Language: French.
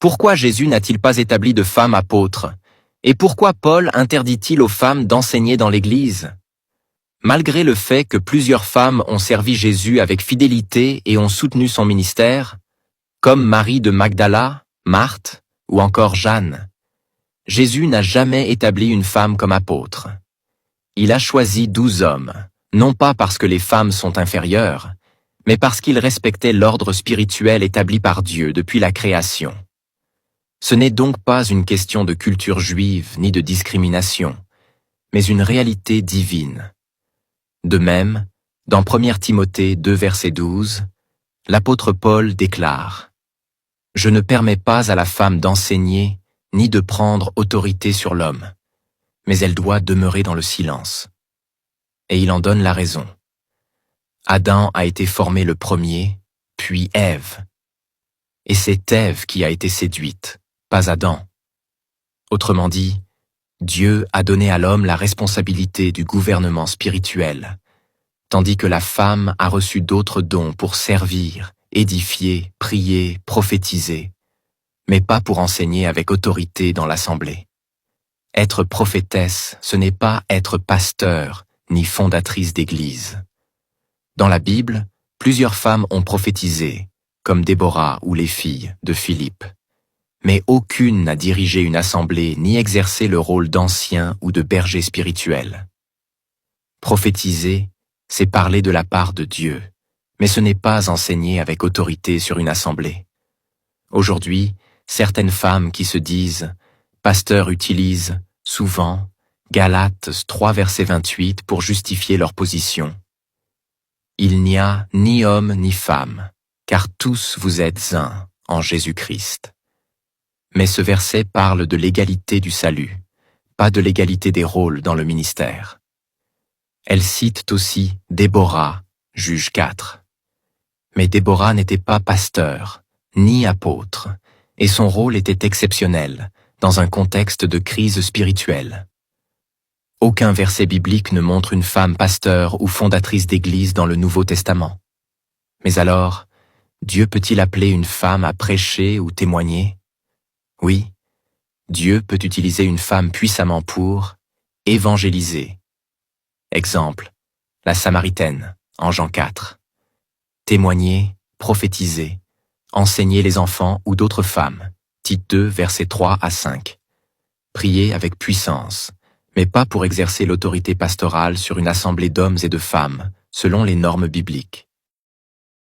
Pourquoi Jésus n'a-t-il pas établi de femmes apôtres? Et pourquoi Paul interdit-il aux femmes d'enseigner dans l'Église? Malgré le fait que plusieurs femmes ont servi Jésus avec fidélité et ont soutenu son ministère, comme Marie de Magdala, Marthe ou encore Jeanne, Jésus n'a jamais établi une femme comme apôtre. Il a choisi 12 hommes, non pas parce que les femmes sont inférieures, mais parce qu'il respectait l'ordre spirituel établi par Dieu depuis la création. Ce n'est donc pas une question de culture juive ni de discrimination, mais une réalité divine. De même, dans 1 Timothée 2 verset 12, l'apôtre Paul déclare « Je ne permets pas à la femme d'enseigner ni de prendre autorité sur l'homme, mais elle doit demeurer dans le silence. » Et il en donne la raison. Adam a été formé le premier, puis Ève. Et c'est Ève qui a été séduite, pas Adam. Autrement dit, Dieu a donné à l'homme la responsabilité du gouvernement spirituel, tandis que la femme a reçu d'autres dons pour servir, édifier, prier, prophétiser, mais pas pour enseigner avec autorité dans l'assemblée. Être prophétesse, ce n'est pas être pasteur ni fondatrice d'église. Dans la Bible, plusieurs femmes ont prophétisé, comme Déborah ou les filles de Philippe. Mais aucune n'a dirigé une assemblée ni exercé le rôle d'ancien ou de berger spirituel. Prophétiser, c'est parler de la part de Dieu, mais ce n'est pas enseigner avec autorité sur une assemblée. Aujourd'hui, certaines femmes qui se disent « pasteurs » utilisent, souvent, Galates 3 verset 28 pour justifier leur position. Il n'y a ni homme ni femme, car tous vous êtes un en Jésus-Christ. Mais ce verset parle de l'égalité du salut, pas de l'égalité des rôles dans le ministère. Elle cite aussi Déborah, Juge 4. Mais Déborah n'était pas pasteur, ni apôtre, et son rôle était exceptionnel, dans un contexte de crise spirituelle. Aucun verset biblique ne montre une femme pasteur ou fondatrice d'église dans le Nouveau Testament. Mais alors, Dieu peut-il appeler une femme à prêcher ou témoigner? Oui, Dieu peut utiliser une femme puissamment pour évangéliser. Exemple, la Samaritaine, en Jean 4. Témoigner, prophétiser, enseigner les enfants ou d'autres femmes, Tite 2, versets 3 à 5. Prier avec puissance, mais pas pour exercer l'autorité pastorale sur une assemblée d'hommes et de femmes, selon les normes bibliques.